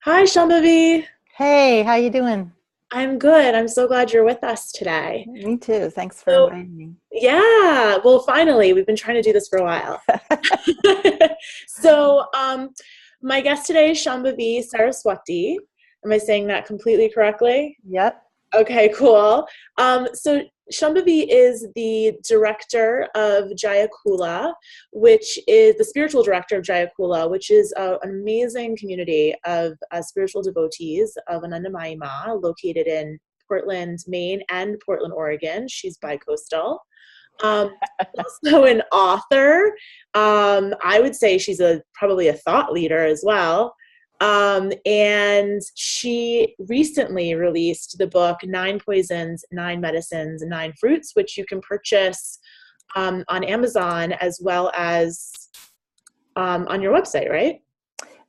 Hi, Shambhavi. Hey, how you doing? I'm good. I'm so glad you're with us today. Me too. Thanks for So, inviting me. yeah, well, finally, we've been trying to do this for a while. So, my guest today is Shambhavi Saraswati. Am I saying that completely correctly? Yep. Okay, cool. So Shambhavi is the director of Jayakula, which is the spiritual director of Jayakula, which is an amazing community of spiritual devotees of Anandamayi Ma, located in Portland, Maine, and Portland, Oregon. She's bi-coastal. Also an author. I would say she's probably a thought leader as well. And she recently released the book Nine Poisons, Nine Medicines, Nine Fruits, which you can purchase on Amazon as well as on your website, right?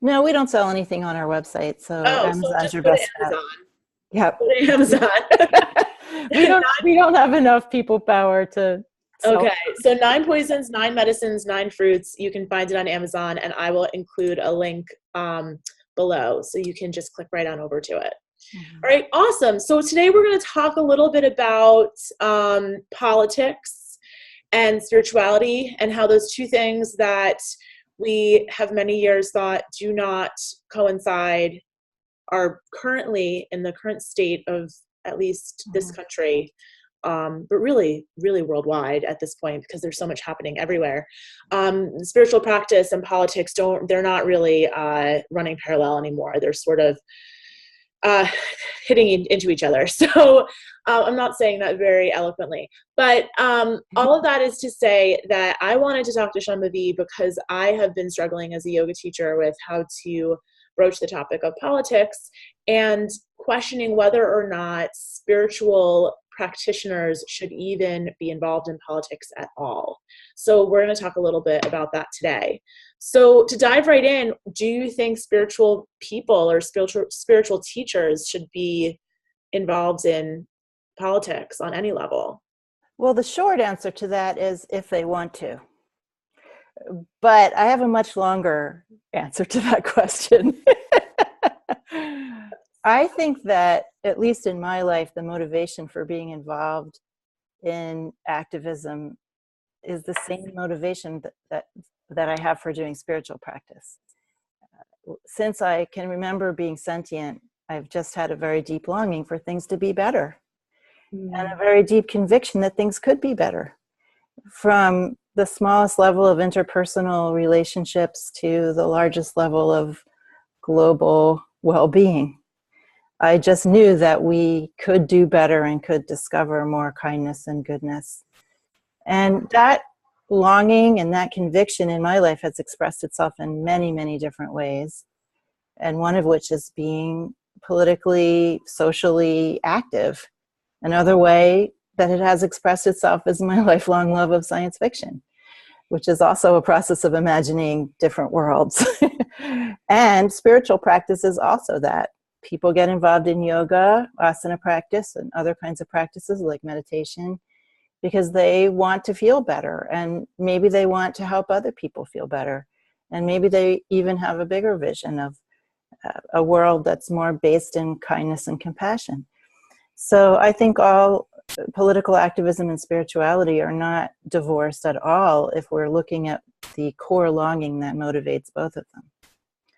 No, we don't sell anything on our website, so Oh, so Amazon's just your go to best bet. Amazon. Yep. Go to Amazon. We don't have enough people power to sell. Okay, so Nine Poisons, Nine Medicines, Nine Fruits. You can find it on Amazon, and I will include a link below, so you can just click right on over to it. All right, awesome. So today we're going to talk a little bit about politics and spirituality, and how those two things that we have many years thought do not coincide are currently in the current state of at least this country, but really, really worldwide at this point, because there's so much happening everywhere. Spiritual practice and politics they're not really running parallel anymore. They're sort of hitting into each other. So I'm not saying that very eloquently, but all of that is to say that I wanted to talk to Shambhavi because I have been struggling as a yoga teacher with how to broach the topic of politics and questioning whether or not spiritual practitioners should even be involved in politics at all. So we're going to talk a little bit about that today. So to dive right in, do you think spiritual people or spiritual teachers should be involved in politics on any level? Well, the short answer to that is if they want to. But I have a much longer answer to that question. I think that, at least in my life, the motivation for being involved in activism is the same motivation that I have for doing spiritual practice. Since I can remember being sentient, I've just had a very deep longing for things to be better, and a very deep conviction that things could be better, from the smallest level of interpersonal relationships to the largest level of global well-being. I just knew that we could do better and could discover more kindness and goodness. And that longing and that conviction in my life has expressed itself in many, many different ways. And one of which is being politically, socially active. Another way that it has expressed itself is my lifelong love of science fiction, which is also a process of imagining different worlds. And spiritual practice is also that. People get involved in yoga, asana practice, and other kinds of practices like meditation because they want to feel better, and maybe they want to help other people feel better. And maybe they even have a bigger vision of a world that's more based in kindness and compassion. So I think all political activism and spirituality are not divorced at all if we're looking at the core longing that motivates both of them.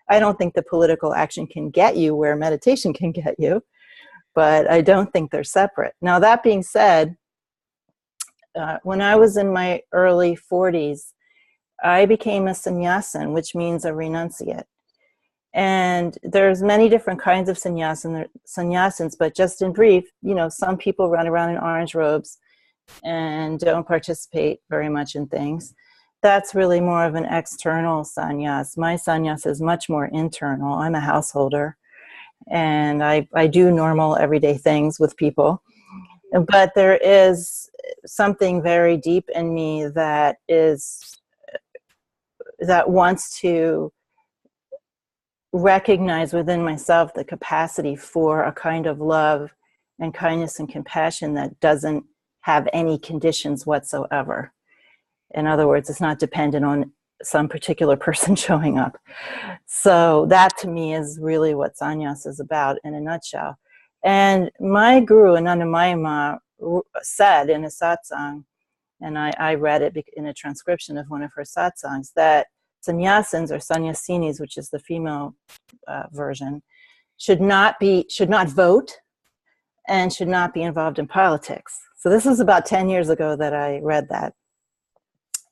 I don't think the political action can get you where meditation can get you, but I don't think they're separate. Now, that being said, when I was in my early 40s, I became a sannyasin, which means a renunciate. And there's many different kinds of sannyasins, but just in brief, some people run around in orange robes and don't participate very much in things. That's really more of an external sannyas. My sannyas is much more internal. I'm a householder, and I do normal everyday things with people. But there is something very deep in me that wants to recognize within myself the capacity for a kind of love and kindness and compassion that doesn't have any conditions whatsoever. In other words, it's not dependent on some particular person showing up. So that to me is really what sannyas is about in a nutshell. And my guru, Ananda Mayama, said in a satsang, and I read it in a transcription of one of her satsangs, that sannyasins or sannyasinis, which is the female version, should not vote and should not be involved in politics. So this was about 10 years ago that I read that.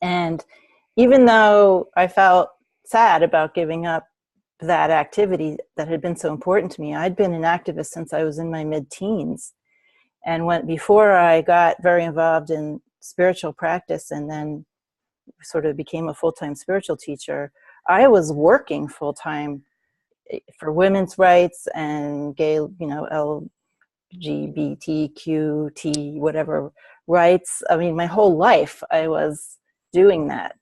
And even though I felt sad about giving up that activity that had been so important to me, I'd been an activist since I was in my mid-teens. And before I got very involved in spiritual practice and then sort of became a full-time spiritual teacher, I was working full-time for women's rights and gay, LGBTQT, whatever rights. I mean, my whole life I was doing that,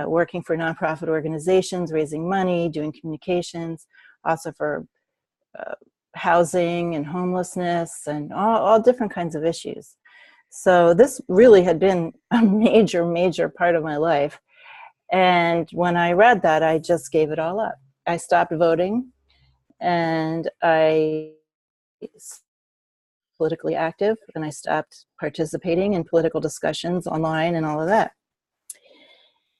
working for nonprofit organizations, raising money, doing communications, also for housing and homelessness and all different kinds of issues. So this really had been a major part of my life. And when I read that, I just gave it all up. I stopped voting, and I politically active, and I stopped participating in political discussions online and all of that.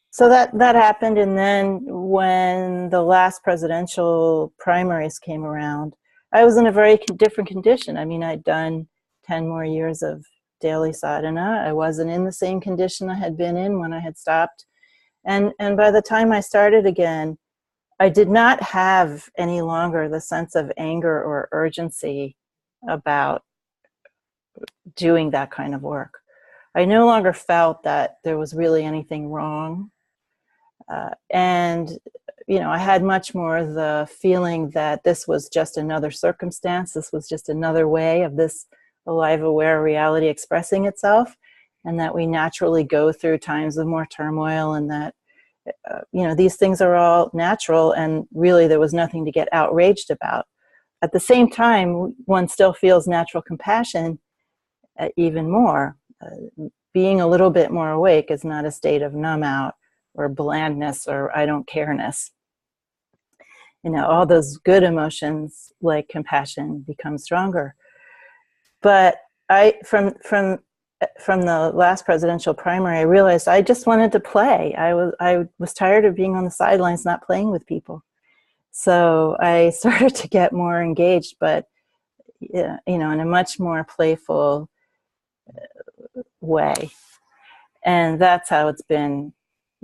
So that happened. And then when the last presidential primaries came around, I was in a very different condition. I mean, I'd done 10 more years of daily sadhana. I wasn't in the same condition I had been in when I had stopped. And by the time I started again, I did not have any longer the sense of anger or urgency about doing that kind of work. I no longer felt that there was really anything wrong. And I had much more the feeling that this was just another circumstance. This was just another way of this alive, aware reality expressing itself, and that we naturally go through times of more turmoil, and that, these things are all natural, and really there was nothing to get outraged about. At the same time, one still feels natural compassion even more. Being a little bit more awake is not a state of numb out or blandness or I don't care-ness. All those good emotions like compassion become stronger. But from the last presidential primary, I realized I just wanted to play. I was tired of being on the sidelines, not playing with people. So I started to get more engaged, but in a much more playful way. And that's how it's been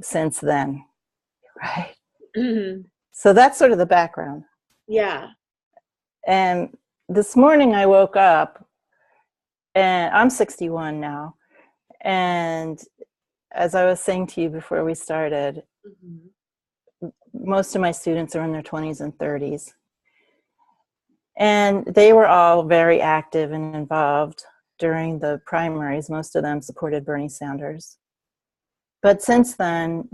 since then, right? Mm-hmm. So that's sort of the background. Yeah. And this morning I woke up, and I'm 61 now. And as I was saying to you before we started, mm-hmm. most of my students are in their 20s and 30s. And they were all very active and involved during the primaries. Most of them supported Bernie Sanders. But since then,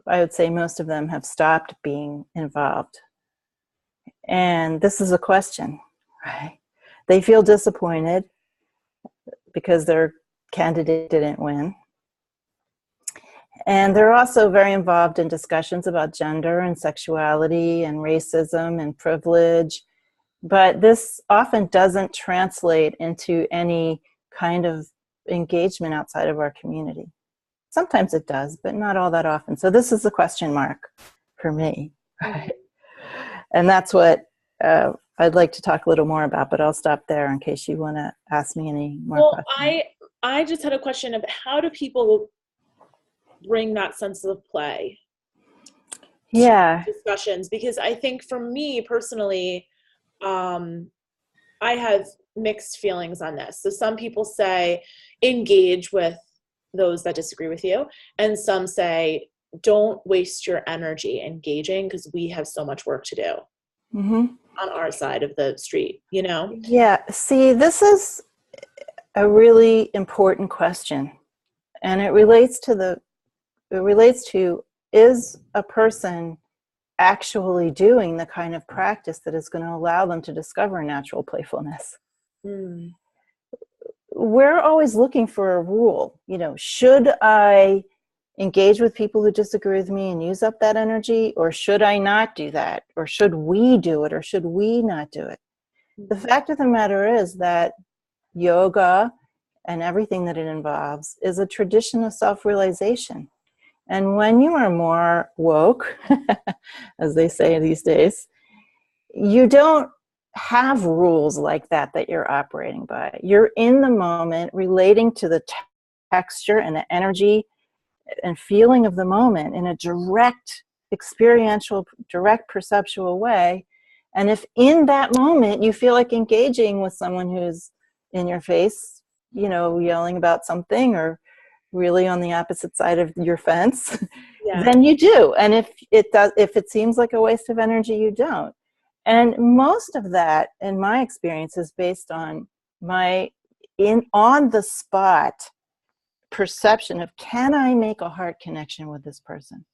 I would say most of them have stopped being involved. And this is a question, right? They feel disappointed because their candidate didn't win. And they're also very involved in discussions about gender and sexuality and racism and privilege. But this often doesn't translate into any kind of engagement outside of our community. Sometimes it does, but not all that often. So this is a question mark for me, right? And that's what I'd like to talk a little more about, but I'll stop there in case you want to ask me any more questions. I just had a question of how do people bring that sense of play to discussions? Because I think for me personally, I have mixed feelings on this. So some people say engage with those that disagree with you, and some say don't waste your energy engaging because we have so much work to do mm-hmm. on our side of the street, Yeah, see, this is a really important question, and it relates to is a person actually doing the kind of practice that is going to allow them to discover natural playfulness. We're always looking for a rule. Should I engage with people who disagree with me and use up that energy? Or should I not do that? Or should we do it? Or should we not do it? The fact of the matter is that yoga and everything that it involves is a tradition of self-realization. And when you are more woke, as they say these days, you don't have rules like that you're operating by. You're in the moment, relating to the texture and the energy and feeling of the moment in a direct, experiential, direct, perceptual way. And if in that moment you feel like engaging with someone who's in your face, yelling about something or really on the opposite side of your fence, then you do. And if it seems like a waste of energy, you don't. And most of that, in my experience, is based on my on the spot perception of, can I make a heart connection with this person?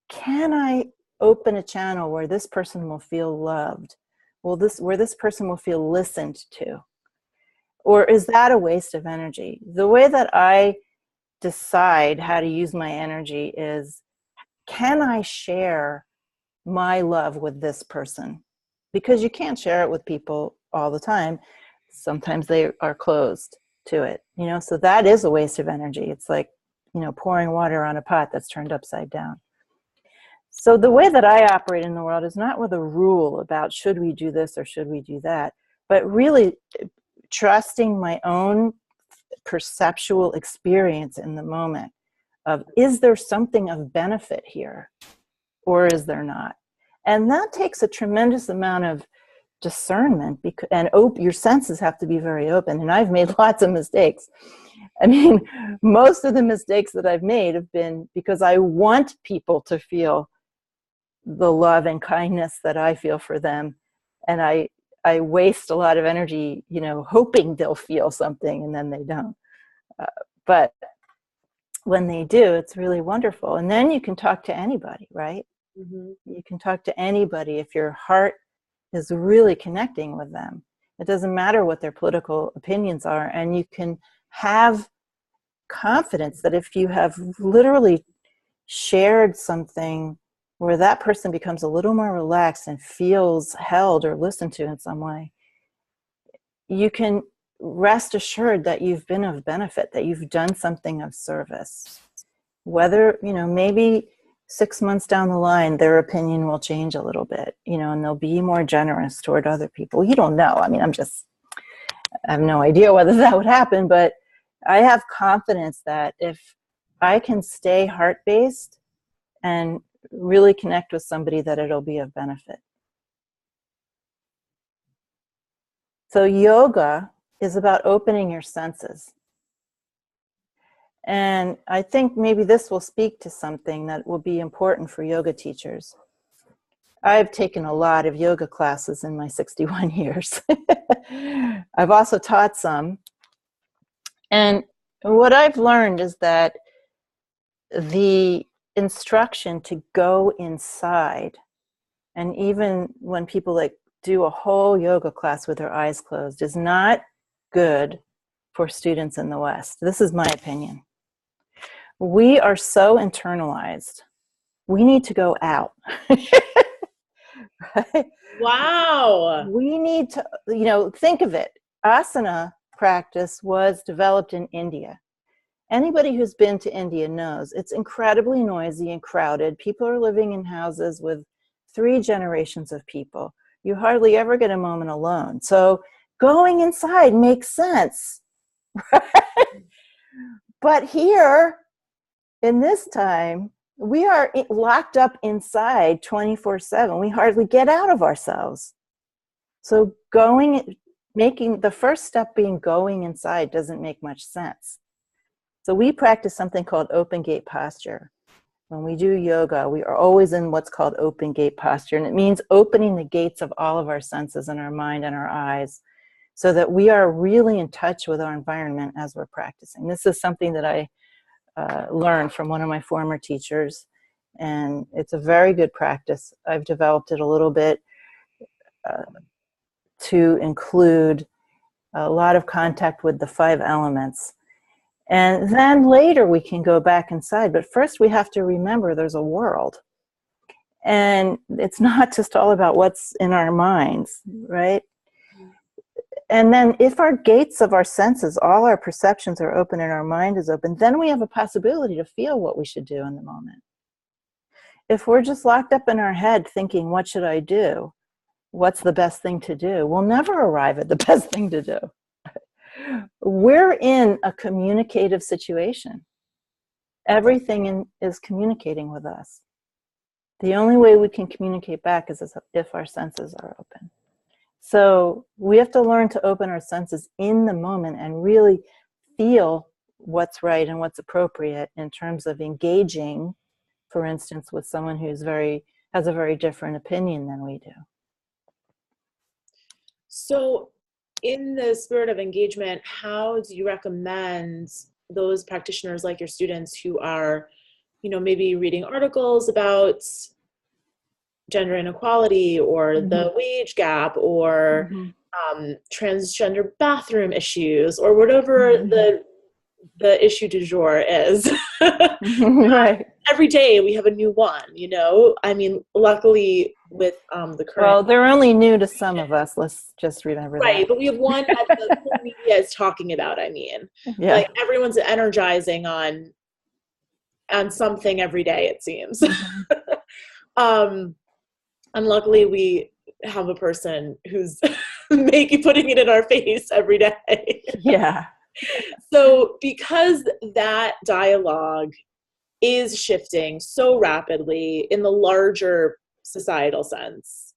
Can I open a channel where this person will feel loved? Where this person will feel listened to? Or is that a waste of energy? The way that I decide how to use my energy is, can I share my love with this person? Because you can't share it with people all the time. Sometimes they are closed to it, so that is a waste of energy. It's like, pouring water on a pot that's turned upside down. So the way that I operate in the world is not with a rule about should we do this or should we do that, but really trusting my own perceptual experience in the moment of, is there something of benefit here or is there not? And that takes a tremendous amount of discernment, and your senses have to be very open. And I've made lots of mistakes. I mean, most of the mistakes that I've made have been because I want people to feel the love and kindness that I feel for them. And I waste a lot of energy, hoping they'll feel something, and then they don't. But when they do, it's really wonderful. And then you can talk to anybody, right? Mm-hmm. You can talk to anybody if your heart is really connecting with them. It doesn't matter what their political opinions are. And you can have confidence that if you have literally shared something where that person becomes a little more relaxed and feels held or listened to in some way, you can rest assured that you've been of benefit, that you've done something of service. Whether, maybe 6 months down the line, their opinion will change a little bit, and they'll be more generous toward other people. You don't know. I mean, I have no idea whether that would happen, but I have confidence that if I can stay heart-based and really connect with somebody, that it'll be of benefit. So yoga is about opening your senses. And I think maybe this will speak to something that will be important for yoga teachers. I've taken a lot of yoga classes in my 61 years. I've also taught some. And what I've learned is that the instruction to go inside, and even when people do a whole yoga class with their eyes closed, is not good for students in the West. This is my opinion. We are so internalized. We need to go out. Right? Wow. We need to, think of it. Asana practice was developed in India. Anybody who's been to India knows it's incredibly noisy and crowded. People are living in houses with 3 generations of people. You hardly ever get a moment alone. So going inside makes sense. Right? But here, in this time, we are locked up inside 24/7. We hardly get out of ourselves. So making the first step being going inside doesn't make much sense. So we practice something called open gate posture. When we do yoga, we are always in what's called open gate posture. And it means opening the gates of all of our senses and our mind and our eyes so that we are really in touch with our environment as we're practicing. This is something that I learned from one of my former teachers, and it's a very good practice. I've developed it a little bit to include a lot of contact with the 5 elements. And then later we can go back inside. But first we have to remember there's a world. And it's not just all about what's in our minds, right? And then if our gates of our senses, all our perceptions are open and our mind is open, then we have a possibility to feel what we should do in the moment. If we're just locked up in our head thinking, what should I do? What's the best thing to do? We'll never arrive at the best thing to do. We're in a communicative situation. Everything is communicating with us. The only way we can communicate back is if our senses are open. So we have to learn to open our senses in the moment and really feel what's right and what's appropriate in terms of engaging, for instance, with someone who's has a very different opinion than we do. So in the spirit of engagement, how do you recommend those practitioners like your students who are, maybe reading articles about gender inequality or the wage gap or transgender bathroom issues or whatever the issue du jour is? Right. Every day we have a new one, I mean, luckily with the current... Well, they're only new to some of us. Let's just remember that. Right, but we have one that the whole media is talking about, I mean. Yeah. Like, everyone's energizing on something every day, it seems. And luckily we have a person who's putting it in our face every day. Yeah. So because that dialogue is shifting so rapidly in the larger societal sense,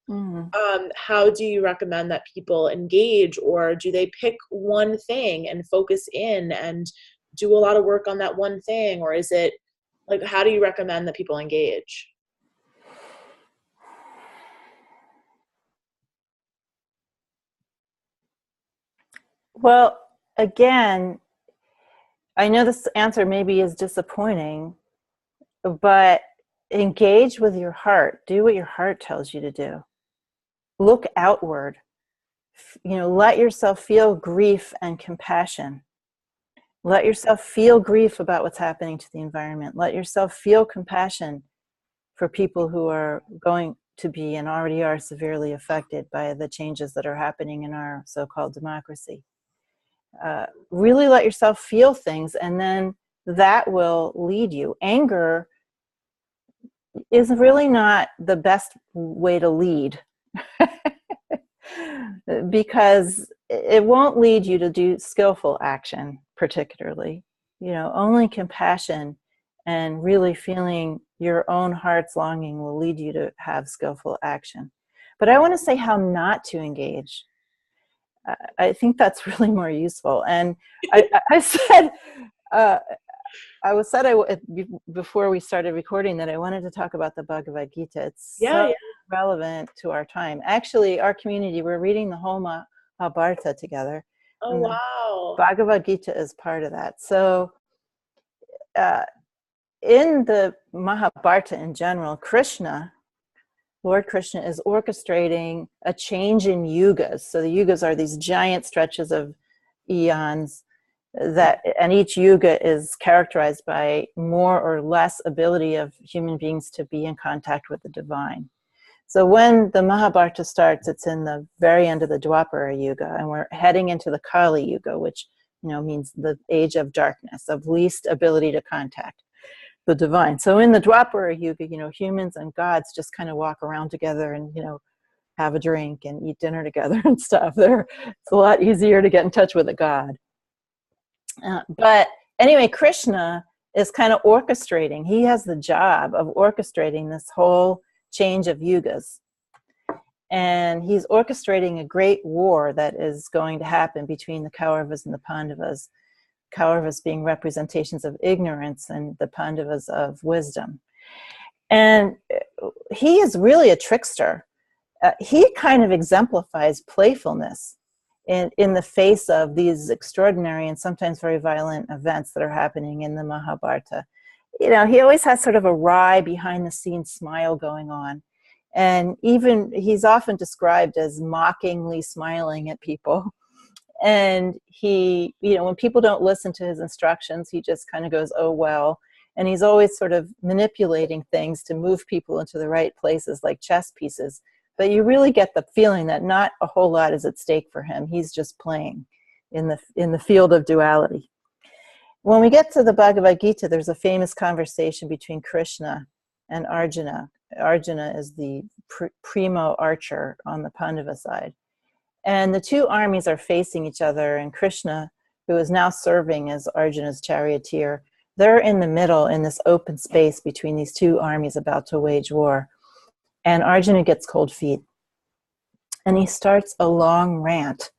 how do you recommend that people engage, or do they pick one thing and focus in and do a lot of work on that one thing? Or is it like, how do you recommend that people engage? Well, again, I know this answer maybe is disappointing, but engage with your heart. Do what your heart tells you to do. Look outward. Let yourself feel grief and compassion. Let yourself feel grief about what's happening to the environment. Let yourself feel compassion for people who are going to be and already are severely affected by the changes that are happening in our so-called democracy. Really let yourself feel things, and then that will lead you. Anger is really not the best way to lead because it won't lead you to do skillful action particularly. Only compassion and really feeling your own heart's longing will lead you to have skillful action. But I want to say how not to engage. I think that's really more useful. And I said, before we started recording that I wanted to talk about the Bhagavad Gita. It's so relevant to our time. Actually, our community, we're reading the whole Mahabharata together. Oh, wow. Bhagavad Gita is part of that. So in the Mahabharata in general, Lord Krishna is orchestrating a change in yugas. So the yugas are these giant stretches of eons and each yuga is characterized by more or less ability of human beings to be in contact with the divine. So when the Mahabharata starts, it's in the very end of the Dwapara Yuga, and we're heading into the Kali Yuga, which means the age of darkness, of least ability to contact the divine. So in the Dwapara Yuga, humans and gods just kind of walk around together and, have a drink and eat dinner together and stuff. It's a lot easier to get in touch with a god. But anyway, Krishna is kind of orchestrating. He has the job of orchestrating this whole change of yugas. And he's orchestrating a great war that is going to happen between the Kauravas and the Pandavas. Kauravas being representations of ignorance and the Pandavas of wisdom. And he is really a trickster. He kind of exemplifies playfulness in the face of these extraordinary and sometimes very violent events that are happening in the Mahabharata. He always has sort of a wry, behind-the-scenes smile going on. And even he's often described as mockingly smiling at people. And he, when people don't listen to his instructions, he just kind of goes, oh, well. And he's always sort of manipulating things to move people into the right places, like chess pieces. But you really get the feeling that not a whole lot is at stake for him. He's just playing in the field of duality. When we get to the Bhagavad Gita, there's a famous conversation between Krishna and Arjuna. Arjuna is the primo archer on the Pandava side. And the two armies are facing each other, and Krishna, who is now serving as Arjuna's charioteer, they're in the middle in this open space between these two armies about to wage war. And Arjuna gets cold feet. And he starts a long rant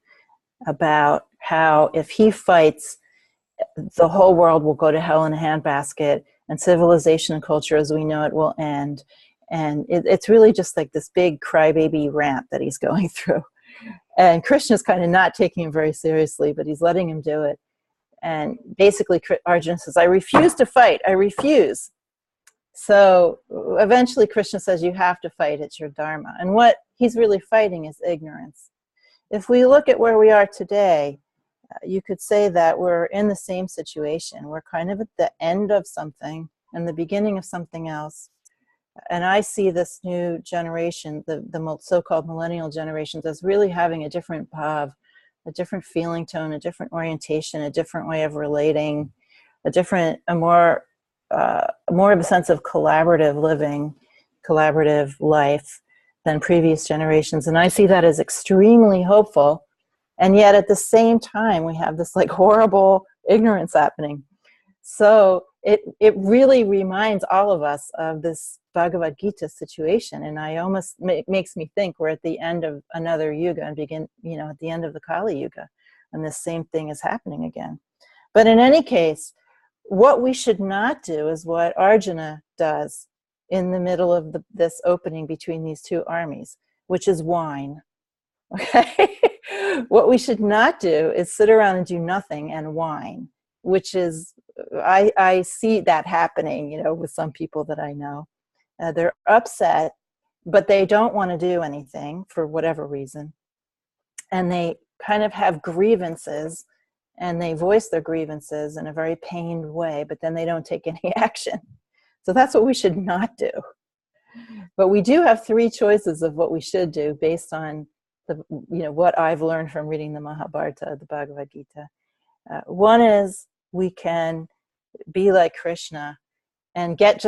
about how if he fights, the whole world will go to hell in a handbasket, and civilization and culture as we know it will end. And it's really just like this big crybaby rant that he's going through. And Krishna's kind of not taking him very seriously, but he's letting him do it. And basically Arjuna says, I refuse to fight. I refuse. So eventually Krishna says, you have to fight. It's your dharma. And what he's really fighting is ignorance. If we look at where we are today, you could say that we're in the same situation. We're kind of at the end of something and the beginning of something else. And I see this new generation, the so-called millennial generations, as really having a different bhav, a different feeling tone, a different orientation, a different way of relating, a more of a sense of collaborative living, collaborative life than previous generations. And I see that as extremely hopeful. And yet at the same time, we have this like horrible ignorance happening. So it really reminds all of us of this Bhagavad Gita situation. And I almost makes me think we're at the end of another yuga and at the end of the Kali Yuga. And this same thing is happening again. But in any case, what we should not do is what Arjuna does in the middle of this opening between these two armies, which is whine. Okay? What we should not do is sit around and do nothing and whine, which is, I see that happening, with some people that I know. They're upset, but they don't want to do anything for whatever reason. And they kind of have grievances, and they voice their grievances in a very pained way, but then they don't take any action. So that's what we should not do. But we do have three choices of what we should do based on what I've learned from reading the Mahabharata, the Bhagavad Gita. One is we can be like Krishna and get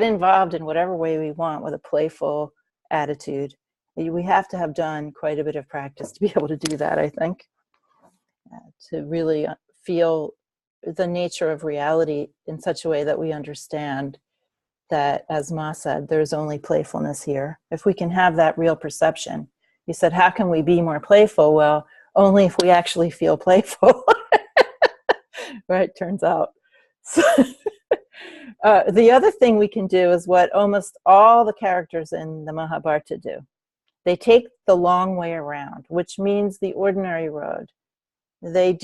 involved in whatever way we want with a playful attitude. We have to have done quite a bit of practice to be able to do that, I think, to really feel the nature of reality in such a way that we understand that, as Ma said, there's only playfulness here. If we can have that real perception. You said, how can we be more playful? Well, only if we actually feel playful. Right, turns out. So, the other thing we can do is what almost all the characters in the Mahabharata do. They take the long way around, which means the ordinary road. They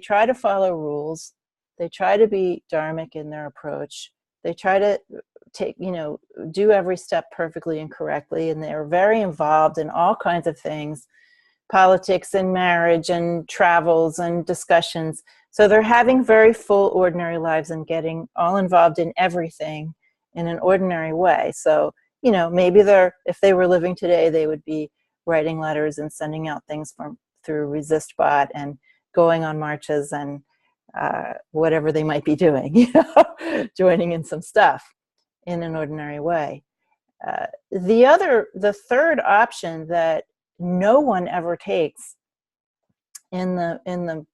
try to follow rules. They try to be dharmic in their approach. They try to do every step perfectly and correctly, and they're very involved in all kinds of things, politics and marriage and travels and discussions. So they're having very full ordinary lives and getting all involved in everything in an ordinary way. So, maybe if they were living today, they would be writing letters and sending out things through ResistBot and going on marches and whatever they might be doing, joining in some stuff in an ordinary way. The third option that no one ever takes in the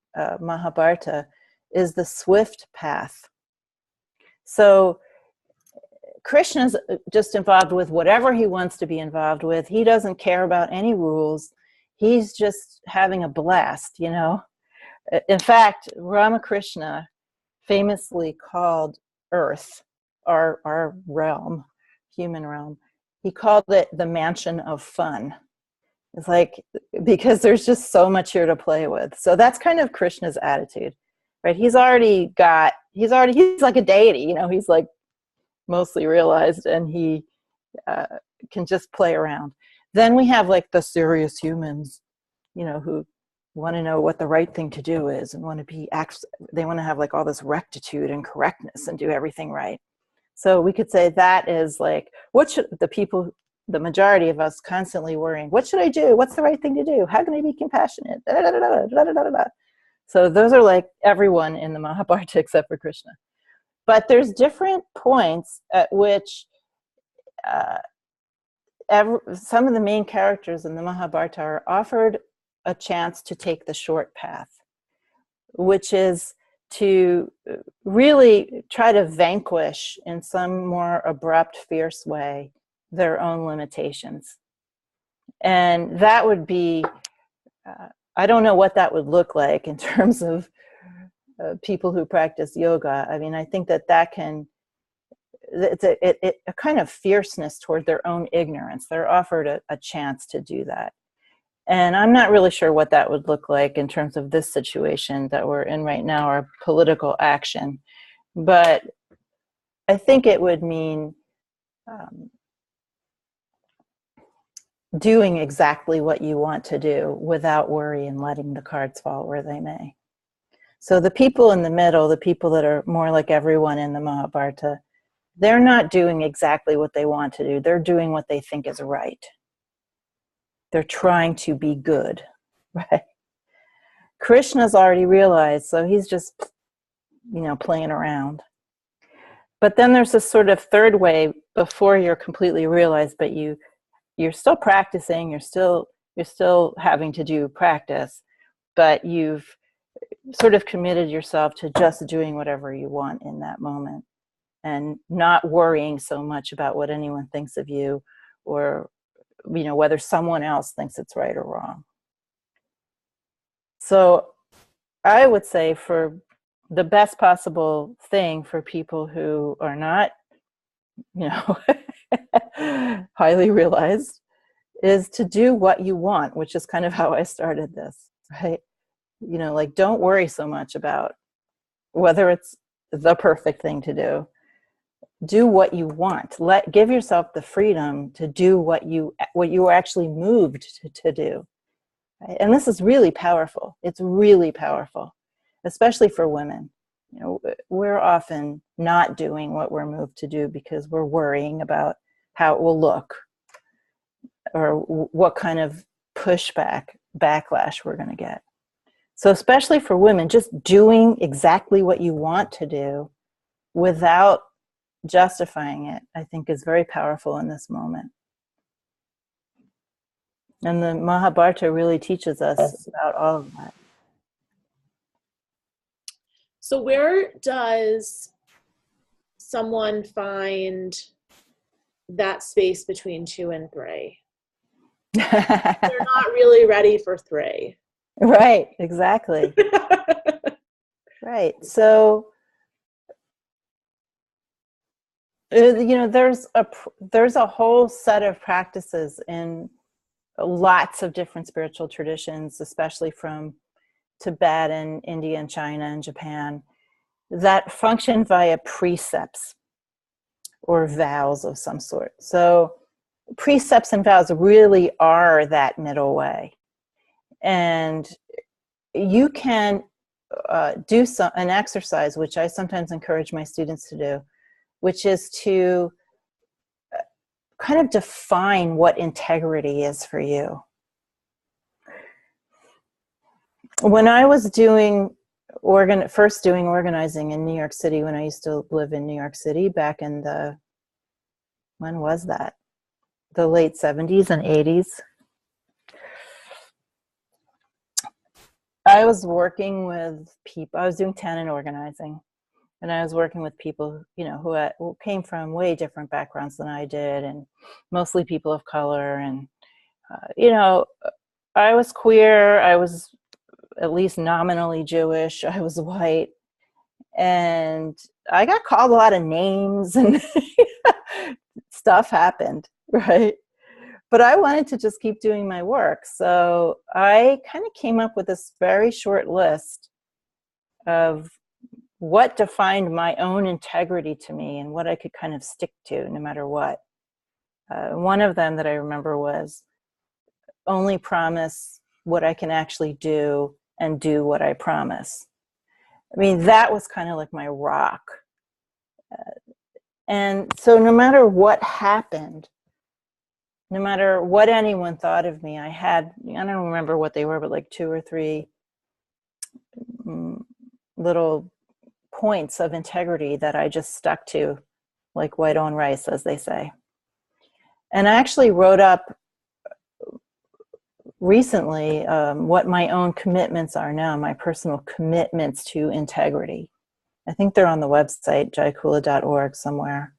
Mahabharata is the swift path. So Krishna's just involved with whatever he wants to be involved with. He doesn't care about any rules. He's just having a blast, In fact, Ramakrishna famously called Earth, our realm, human realm, he called it the mansion of fun. It's like, because there's just so much here to play with. So that's kind of Krishna's attitude, right? He's like a deity, he's like mostly realized, and he can just play around. Then we have like the serious humans, who want to know what the right thing to do is, and they want to have like all this rectitude and correctness and do everything right. So we could say that is like, what should the majority of us constantly worrying, what should I do? What's the right thing to do? How can I be compassionate? Da, da, da, da, da, da, da, da. So those are like everyone in the Mahabharata except for Krishna. But there's different points at which some of the main characters in the Mahabharata are offered a chance to take the short path, which is to really try to vanquish in some more abrupt, fierce way their own limitations. And that would be, I don't know what that would look like in terms of people who practice yoga. I mean, I think that can, it's a kind of fierceness toward their own ignorance. They're offered a chance to do that. And I'm not really sure what that would look like in terms of this situation that we're in right now, or political action. But I think it would mean doing exactly what you want to do without worry and letting the cards fall where they may. So the people in the middle, the people that are more like everyone in the Mahabharata, they're not doing exactly what they want to do. They're doing what they think is right. They're trying to be good, right? Krishna's already realized, so he's just, playing around. But then there's this sort of third way before you're completely realized, but you're still practicing, you're still having to do practice, but you've sort of committed yourself to just doing whatever you want in that moment and not worrying so much about what anyone thinks of you, or whether someone else thinks it's right or wrong. So I would say for the best possible thing for people who are not, highly realized, is to do what you want, which is kind of how I started this, right? Like, don't worry so much about whether it's the perfect thing to do. Do what you want. Give yourself the freedom to do what you were actually moved to do. Right? And this is really powerful. It's really powerful, especially for women. We're often not doing what we're moved to do because we're worrying about how it will look, or what kind of backlash we're going to get. So especially for women, just doing exactly what you want to do without justifying it, I think, is very powerful in this moment. And the Mahabharata really teaches us about all of that. So where does someone find that space between 2 and 3? They're not really ready for 3. Right, exactly. Right. So, there's a whole set of practices in lots of different spiritual traditions, especially from Tibet and India and China and Japan, that function via precepts or vows of some sort. So precepts and vows really are that middle way. And you can do an exercise, which I sometimes encourage my students to do, which is to kind of define what integrity is for you. When I was first doing organizing in New York City, when I used to live in New York City back in when was that? The late 70s and 80s. I was working with people, I was doing tenant organizing, and I was working with people, who came from way different backgrounds than I did, and mostly people of color. And, I was queer, I was at least nominally Jewish, I was white, and I got called a lot of names, and stuff happened, right? But I wanted to just keep doing my work. So I kind of came up with this very short list of what defined my own integrity to me and what I could kind of stick to no matter what. One of them that I remember was only promise what I can actually do and do what I promise. I mean, that was kind of like my rock. And so no matter what happened, no matter what anyone thought of me, I don't remember what they were, but like 2 or 3 little points of integrity that I just stuck to, like white on rice, as they say. And I actually wrote up recently what my own commitments are now, my personal commitments to integrity. I think they're on the website, jayakula.org somewhere.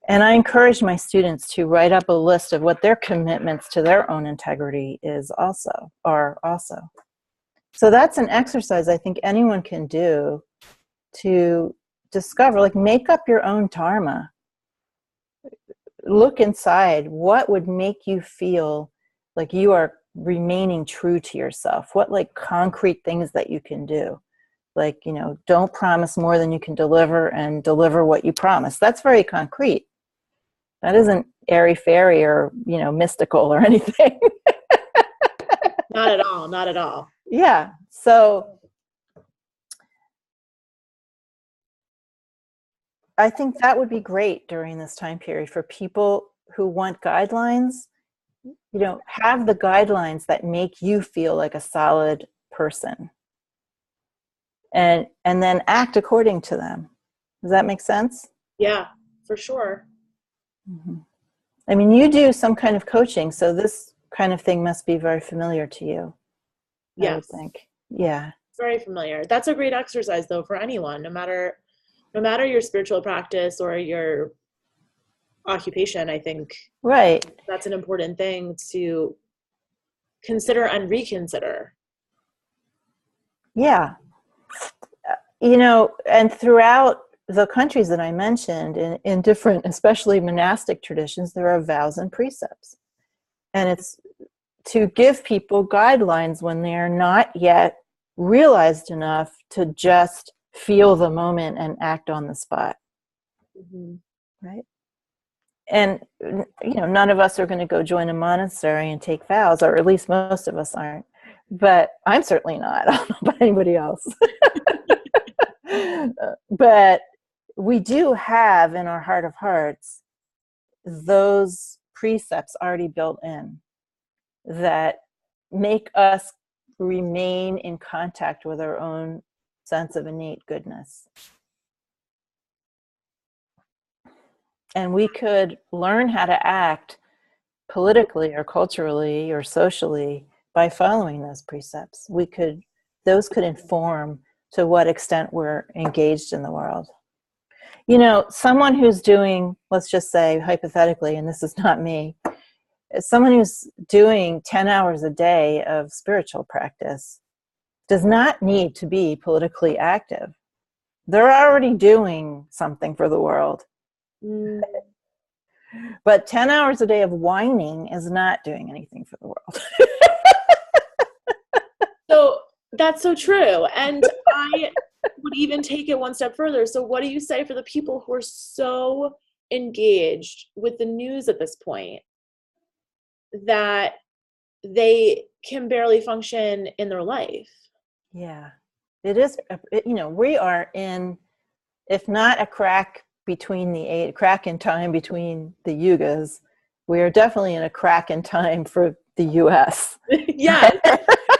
And I encourage my students to write up a list of what their commitments to their own integrity are also. So that's an exercise I think anyone can do to discover, like, make up your own dharma. Look inside. What would make you feel like you are remaining true to yourself? What, like, concrete things that you can do? Like, don't promise more than you can deliver, and deliver what you promise. That's very concrete. That isn't airy-fairy or, mystical or anything. Not at all. Not at all. Yeah. So I think that would be great during this time period for people who want guidelines. Have the guidelines that make you feel like a solid person, and then act according to them. Does that make sense? Yeah, for sure. Mm-hmm. I mean, you do some kind of coaching, so this kind of thing must be very familiar to you. Yes. I would think. Yeah. Very familiar. That's a great exercise, though, for anyone, no matter your spiritual practice or your occupation. I think Right. that's an important thing to consider and reconsider. Yeah. And throughout the countries that I mentioned, in different, especially monastic traditions, there are vows and precepts. And it's to give people guidelines when they're not yet realized enough to just feel the moment and act on the spot. Mm-hmm. Right? And, none of us are going to go join a monastery and take vows, or at least most of us aren't. But I'm certainly not. I don't know about anybody else. But we do have in our heart of hearts those precepts already built in that make us remain in contact with our own sense of innate goodness. And we could learn how to act politically or culturally or socially by following those precepts. Those could inform to what extent we're engaged in the world. Someone who's doing, let's just say hypothetically, and this is not me, someone who's doing 10 hours a day of spiritual practice does not need to be politically active. They're already doing something for the world. But 10 hours a day of whining is not doing anything for the world. So that's so true. And I would even take it one step further. So what do you say for the people who are so engaged with the news at this point that they can barely function in their life? Yeah, it is. We are in, if not a crack in time between the yugas, we are definitely in a crack in time for the U.S. Yeah.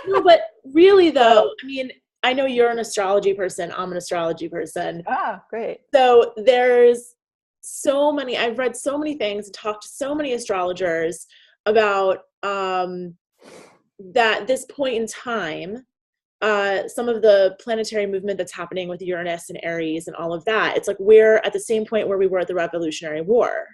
No, but really though, I mean, I know you're an astrology person. I'm an astrology person. Ah, great. So there's I've read so many things and talked to so many astrologers about that this point in time, some of the planetary movement that's happening with Uranus and Aries and all of that, it's like we're at the same point where we were at the Revolutionary War.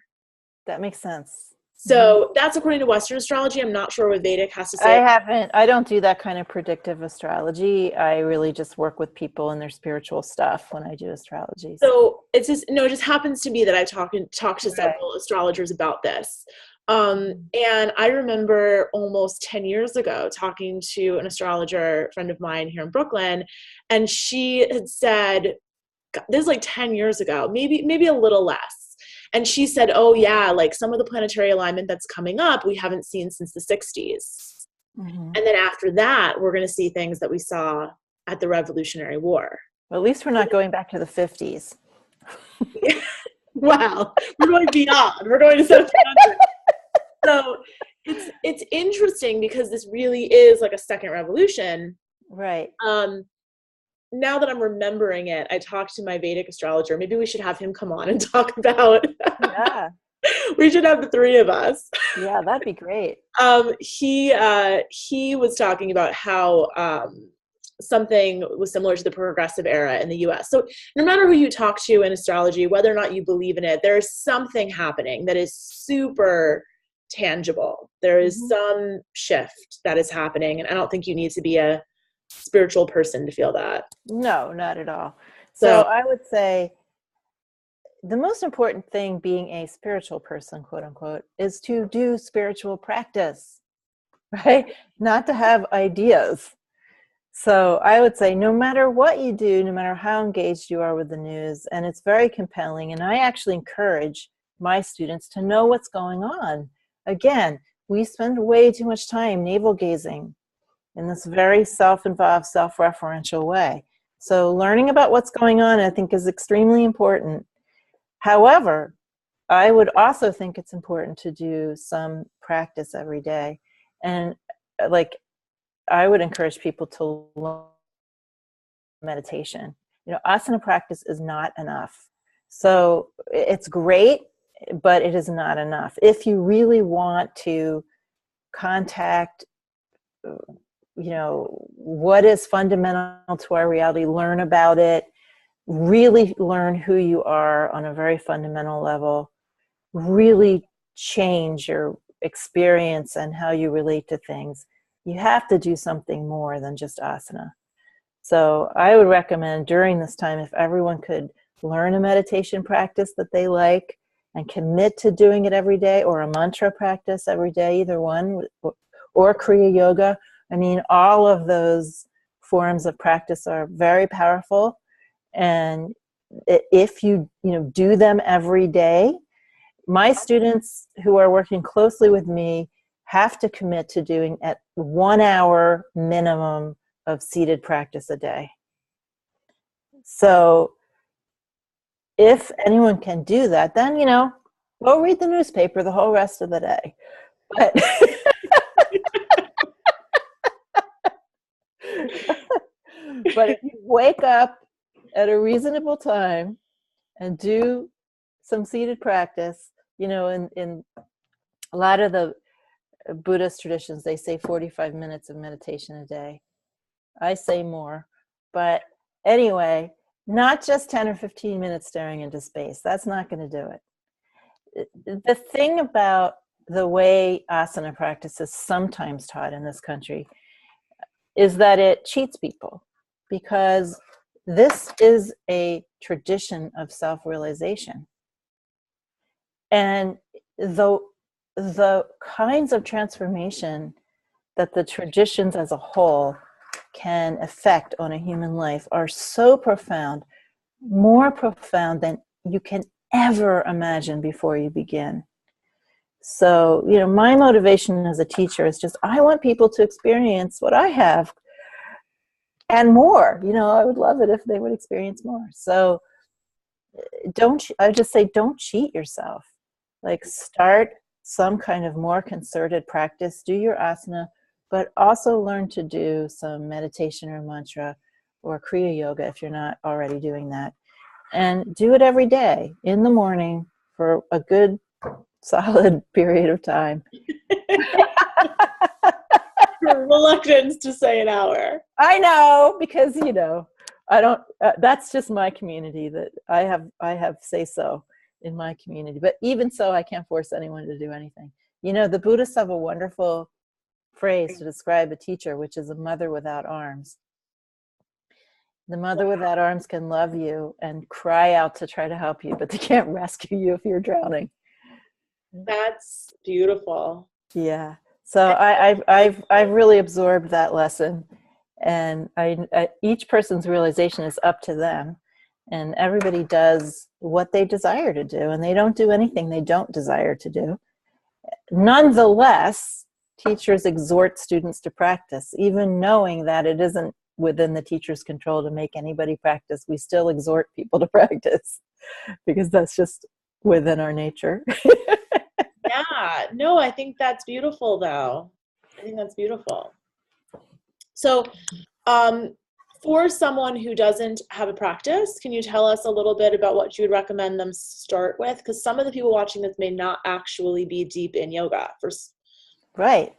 That makes sense. So that's according to Western astrology. I'm not sure what Vedic has to say. I don't do that kind of predictive astrology. I really just work with people and their spiritual stuff when I do astrology. So it just happens to be that I've talked to several astrologers about this. And I remember almost 10 years ago talking to an astrologer friend of mine here in Brooklyn, and she had said, this is like 10 years ago, maybe a little less. And she said, oh yeah, like some of the planetary alignment that's coming up, we haven't seen since the 60s. Mm-hmm. And then after that, we're going to see things that we saw at the Revolutionary War. Well, at least we're not going back to the 50s. Wow, we're going beyond. We're going to 1700. So it's interesting because this really is like a second revolution. Right. Now that I'm remembering it, I talked to my Vedic astrologer. Maybe we should have him come on and talk about. Yeah. We should have the three of us. Yeah, that'd be great. He was talking about how something was similar to the progressive era in the US. So no matter who you talk to in astrology, whether or not you believe in it, there is something happening that is super tangible. There is some shift that is happening, and I don't think you need to be a spiritual person to feel that. No, not at all. So I would say the most important thing being a spiritual person, quote unquote, is to do spiritual practice, right? Not to have ideas. So I would say no matter what you do, no matter how engaged you are with the news, and it's very compelling, and I actually encourage my students to know what's going on. Again, we spend way too much time navel gazing in this very self-involved, self-referential way. So learning about what's going on, I think, is extremely important. However, I would also think it's important to do some practice every day. And like, I would encourage people to learn meditation. You know, asana practice is not enough. So it's great, but it is not enough. If you really want to contact, you know, what is fundamental to our reality, learn about it, really learn who you are on a very fundamental level, really change your experience and how you relate to things, you have to do something more than just asana. So I would recommend during this time, if everyone could learn a meditation practice that they like and commit to doing it every day, or a mantra practice every day, either one, or Kriya Yoga. I mean, all of those forms of practice are very powerful. And if you do them every day, my students who are working closely with me have to commit to doing at 1 hour minimum of seated practice a day. So if anyone can do that, then, go read the newspaper the whole rest of the day. But, but if you wake up at a reasonable time and do some seated practice, in a lot of the Buddhist traditions, they say 45 minutes of meditation a day. I say more. But anyway, not just 10 or 15 minutes staring into space. That's not going to do it. The thing about the way asana practice is sometimes taught in this country is that it cheats people, because this is a tradition of self-realization. And the kinds of transformation that the traditions as a whole can affect on a human life are so profound, more profound than you can ever imagine before you begin. So, my motivation as a teacher is just, I want people to experience what I have and more. I would love it if they would experience more. So I just say, don't cheat yourself. Like, start some kind of more concerted practice, do your asana, but also learn to do some meditation or mantra or Kriya Yoga if you're not already doing that. And do it every day in the morning for a good solid period of time. Reluctance to say an hour. I know, because I don't. That's just my community, that I have say so in my community. But even so, I can't force anyone to do anything. The Buddhists have a wonderful phrase to describe a teacher, which is a mother without arms. The mother without arms can love you and cry out to try to help you, but they can't rescue you if you're drowning. That's beautiful. Yeah. So I've really absorbed that lesson, and each person's realization is up to them, and everybody does what they desire to do, and they don't do anything they don't desire to do. Nonetheless, teachers exhort students to practice, even knowing that it isn't within the teacher's control to make anybody practice. We still exhort people to practice because that's just within our nature. Yeah, no, I think that's beautiful though. I think that's beautiful. So, for someone who doesn't have a practice, can you tell us a little bit about what you would recommend them start with? Because some of the people watching this may not actually be deep in yoga. Right.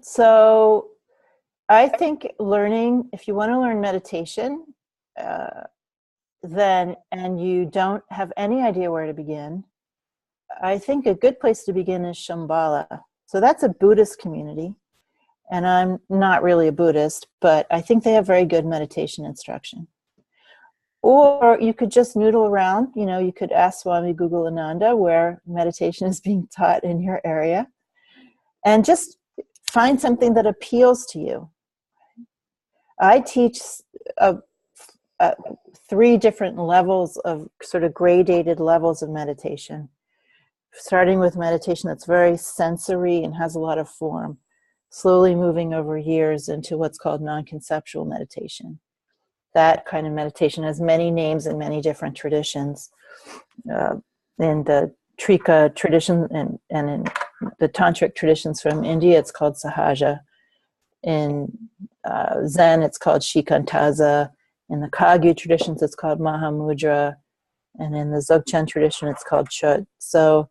So I think if you want to learn meditation, then, and you don't have any idea where to begin, I think a good place to begin is Shambhala. So that's a Buddhist community. And I'm not really a Buddhist, but I think they have very good meditation instruction. Or you could just noodle around. You could ask Swami Gugalananda where meditation is being taught in your area, and just find something that appeals to you. I teach 3 different levels of sort of gradated levels of meditation, starting with meditation that's very sensory and has a lot of form, slowly moving over years into what's called non-conceptual meditation. That kind of meditation has many names in many different traditions. In the Trika tradition and in the tantric traditions from India, it's called Sahaja. In Zen, it's called Shikantaza. In the Kagyu traditions, it's called Mahamudra. And in the Dzogchen tradition, it's called Chut. So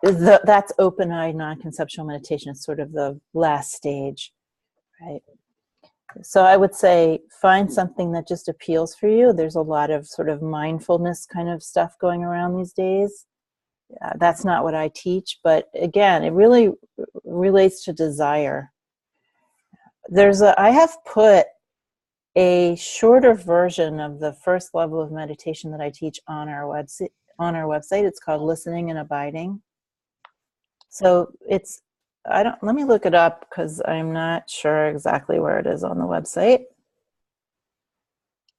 that's open-eyed non-conceptual meditation. It's sort of the last stage, right? So I would say find something that just appeals for you. There's a lot of sort of mindfulness kind of stuff going around these days. That's not what I teach, but again, it really relates to desire. I have put a shorter version of the first level of meditation that I teach on our website. It's called Listening and Abiding. So let me look it up because I'm not sure exactly where it is on the website.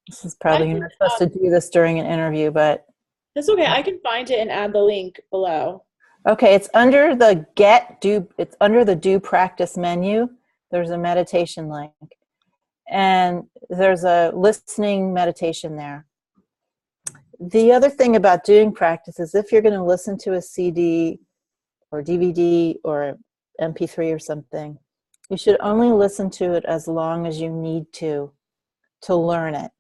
This is probably, you're not supposed to do this during an interview, but. That's okay. I can find it and add the link below. Okay, it's under the it's under the Do Practice menu. There's a meditation link. And there's a listening meditation there. The other thing about doing practice is if you're going to listen to a CD or DVD or MP3 or something, you should only listen to it as long as you need to learn it.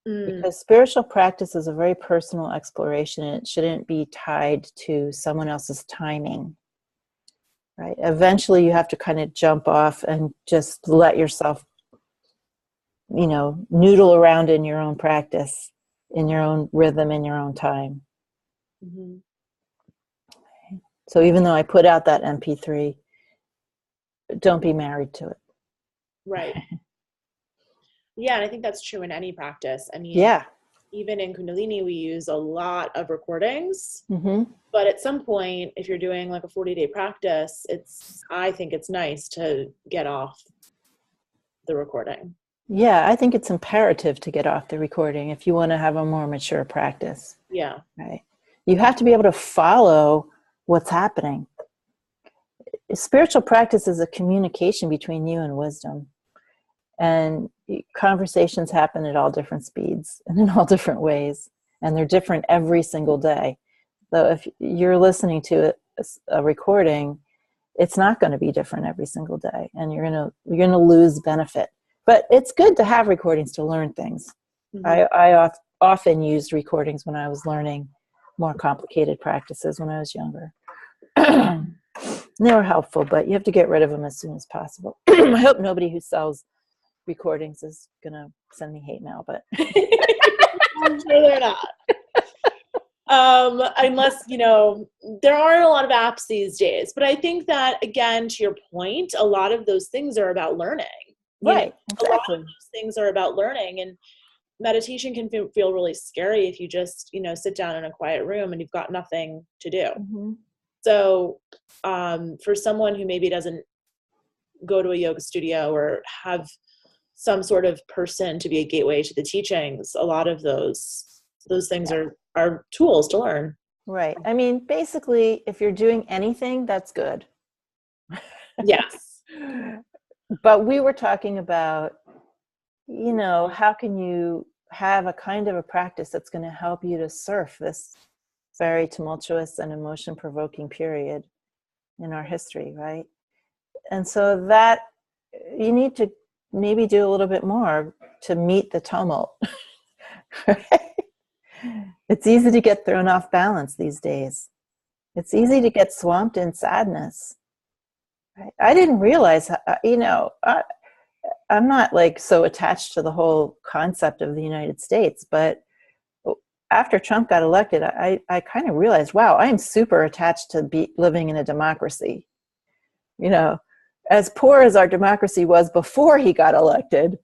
Because spiritual practice is a very personal exploration, and it shouldn't be tied to someone else's timing, right? Eventually you have to kind of jump off and just let yourself, noodle around in your own practice, in your own rhythm, in your own time. Mm-hmm. So even though I put out that MP3, don't be married to it. Right. Yeah, and I think that's true in any practice. I mean, yeah. Even in Kundalini, we use a lot of recordings. Mm-hmm. But at some point, if you're doing like a 40-day practice, I think it's nice to get off the recording. Yeah, I think it's imperative to get off the recording if you want to have a more mature practice. Yeah. Right. You have to be able to follow what's happening. Spiritual practice is a communication between you and wisdom. And conversations happen at all different speeds and in all different ways. And they're different every single day. So if you're listening to a recording, it's not going to be different every single day. And you're going to lose benefit. But it's good to have recordings to learn things. Mm-hmm. I often used recordings when I was learning more complicated practices when I was younger. They were helpful, but you have to get rid of them as soon as possible. I hope nobody who sells recordings is going to send me hate mail, but I'm sure they're not. Unless, there aren't a lot of apps these days. But I think that, again, to your point, a lot of those things are about learning. Right. Exactly. A lot of those things are about learning. And meditation can feel really scary if you just, sit down in a quiet room and you've got nothing to do. Mm-hmm. So for someone who maybe doesn't go to a yoga studio or have some sort of person to be a gateway to the teachings, a lot of those things are tools to learn. Right. I mean, basically, if you're doing anything, that's good. Yes. But we were talking about, how can you have a kind of a practice that's going to help you to surf this very tumultuous and emotion provoking period in our history, right? And so that you need to maybe do a little bit more to meet the tumult. Right? It's easy to get thrown off balance these days. It's easy to get swamped in sadness. Right? I didn't realize, I'm not like so attached to the whole concept of the United States, but after Trump got elected, I kind of realized, wow, I am super attached to living in a democracy. As poor as our democracy was before he got elected,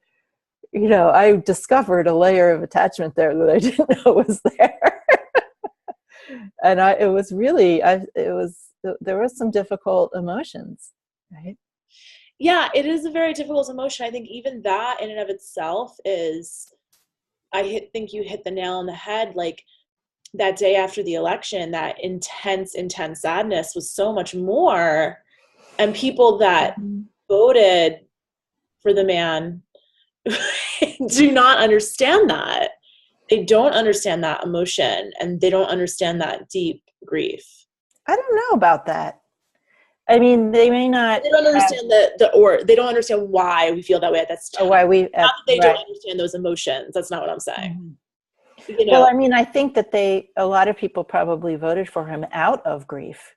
I discovered a layer of attachment there that I didn't know was there. And there was some difficult emotions, right? Yeah, it is a very difficult emotion. I think even that in and of itself is, think you hit the nail on the head. Like that day after the election, that intense sadness was so much more. And people that voted for the man do not understand that. They don't understand that emotion, and they don't understand that deep grief. I don't know about that. I mean, they may not. They don't understand they don't understand why we feel that way at this time. Why we? Not that they right. don't understand those emotions. That's not what I'm saying. Mm-hmm. Well, I mean, I think that a lot of people probably voted for him out of grief,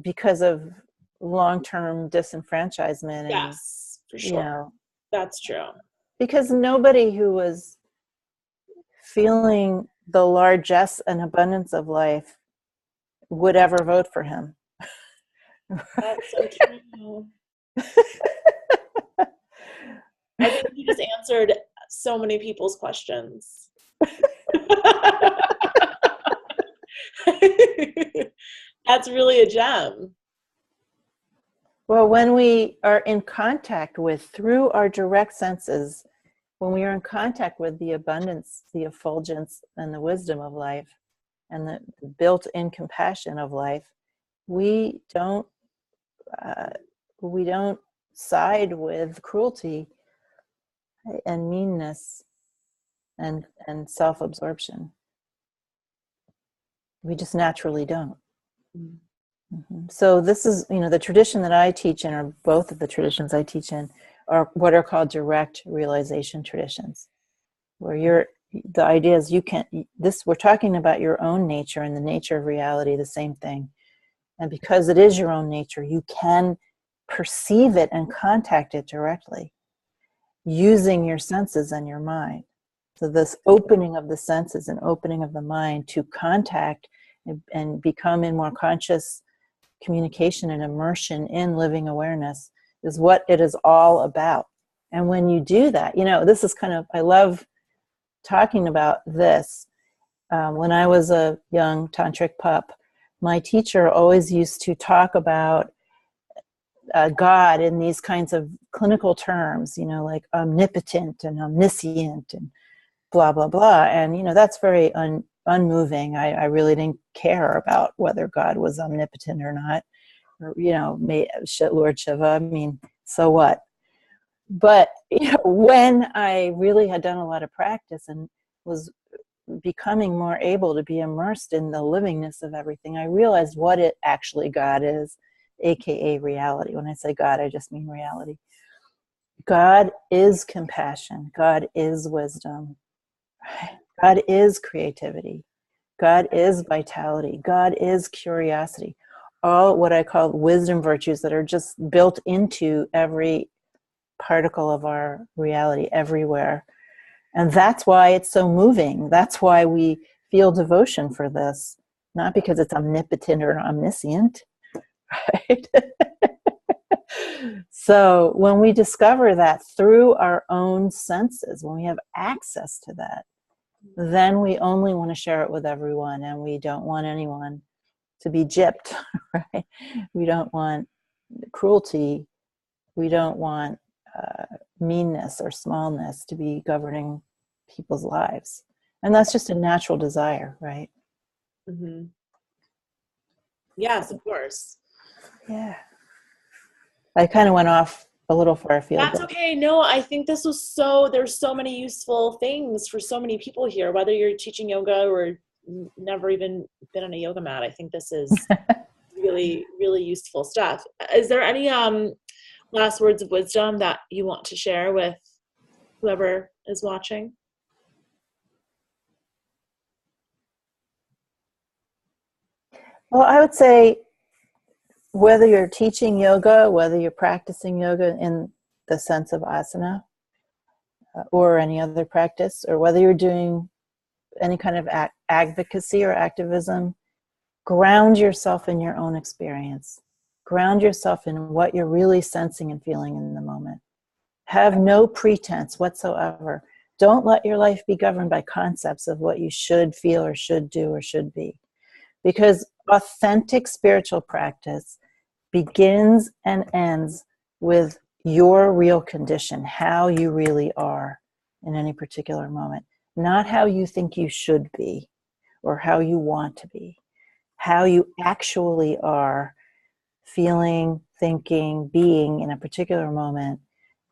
because of long-term disenfranchisement. And, yes, for sure. That's true. Because nobody who was feeling the largesse and abundance of life would ever vote for him. That's so true. I think you just answered so many people's questions. That's really a gem. Well, when we are in contact with, through our direct senses, when we are in contact with the abundance, the effulgence, and the wisdom of life, and the built-in compassion of life, we don't side with cruelty and meanness and self-absorption. We just naturally don't. Mm-hmm. So this is, the tradition that I teach in, or both of the traditions I teach in, are what are called direct realization traditions, where the idea is we're talking about your own nature and the nature of reality, the same thing. And because it is your own nature, you can perceive it and contact it directly using your senses and your mind. So this opening of the senses and opening of the mind to contact and become in more conscious communication and immersion in living awareness is what it is all about. And when you do that, this is I love talking about this. When I was a young tantric pup, my teacher always used to talk about God in these kinds of clinical terms, like omnipotent and omniscient and blah, blah, blah. And, that's very unmoving. I really didn't care about whether God was omnipotent or not, or, Lord Shiva, I mean, so what? But, when I really had done a lot of practice and was becoming more able to be immersed in the livingness of everything, I realized what it actually God is, aka reality. When I say God, I just mean reality. God is compassion. God is wisdom. God is creativity. God is vitality. God is curiosity. All what I call wisdom virtues that are just built into every particle of our reality everywhere. And that's why it's so moving. That's why we feel devotion for this. Not because it's omnipotent or omniscient, right? So when we discover that through our own senses, when we have access to that, then we only want to share it with everyone, and we don't want anyone to be gypped, right? We don't want cruelty. We don't want meanness or smallness to be governing people's lives. And that's just a natural desire, right? Mm-hmm. Yes, of course. Yeah. I kind of went off a little far afield. That's okay. No, I think this was there's so many useful things for so many people here, whether you're teaching yoga or never even been on a yoga mat. I think this is really, really useful stuff. Is there any last words of wisdom that you want to share with whoever is watching? Well, I would say whether you're teaching yoga, whether you're practicing yoga in the sense of asana or any other practice, or whether you're doing any kind of advocacy or activism, ground yourself in your own experience. Ground yourself in what you're really sensing and feeling in the moment. Have no pretense whatsoever. Don't let your life be governed by concepts of what you should feel or should do or should be. Because authentic spiritual practice begins and ends with your real condition, how you really are in any particular moment, not how you think you should be or how you want to be, how you actually are feeling, thinking, being in a particular moment.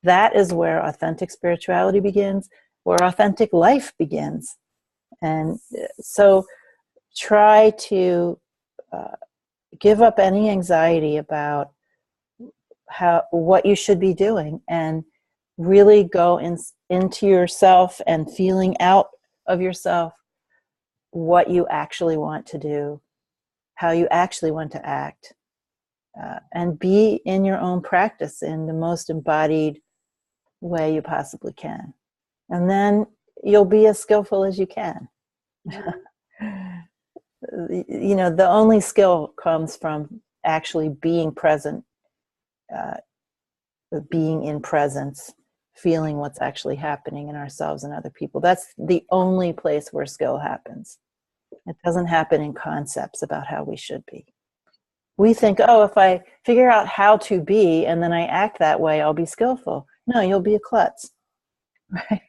That is where authentic spirituality begins, where authentic life begins. And so try to give up any anxiety about what you should be doing, and really go into yourself and feeling out of yourself what you actually want to do, how you actually want to act, and be in your own practice in the most embodied way you possibly can. And then you'll be as skillful as you can. You know, the only skill comes from actually being present, being in presence, feeling what's actually happening in ourselves and other people. That's the only place where skill happens. It doesn't happen in concepts about how we should be. We think, oh, if I figure out how to be and then I act that way, I'll be skillful. No, you'll be a klutz, right?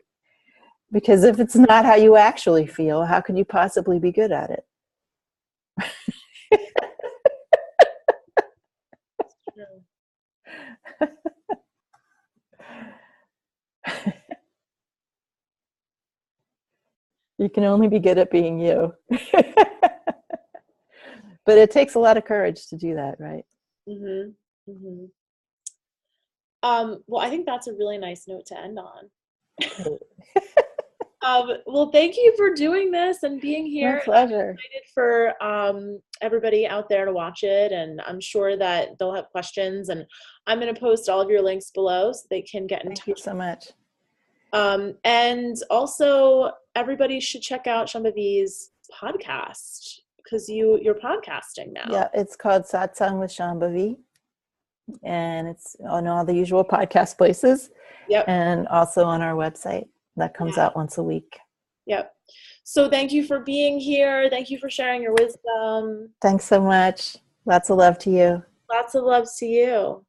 Because if it's not how you actually feel, how could you possibly be good at it? You can only be good at being you. But it takes a lot of courage to do that, right? Mm-hmm. Mm-hmm. Well, I think that's a really nice note to end on. Well, thank you for doing this and being here. My pleasure. I'm excited for everybody out there to watch it, and I'm sure that they'll have questions, and I'm going to post all of your links below so they can get in touch. Thank you so much. And also, everybody should check out Shambhavi's podcast, because you're podcasting now. Yeah, it's called Satsang with Shambhavi, and it's on all the usual podcast places. Yep. And also on our website. That comes out once a week. Yep. So thank you for being here. Thank you for sharing your wisdom. Thanks so much. Lots of love to you. Lots of love to you.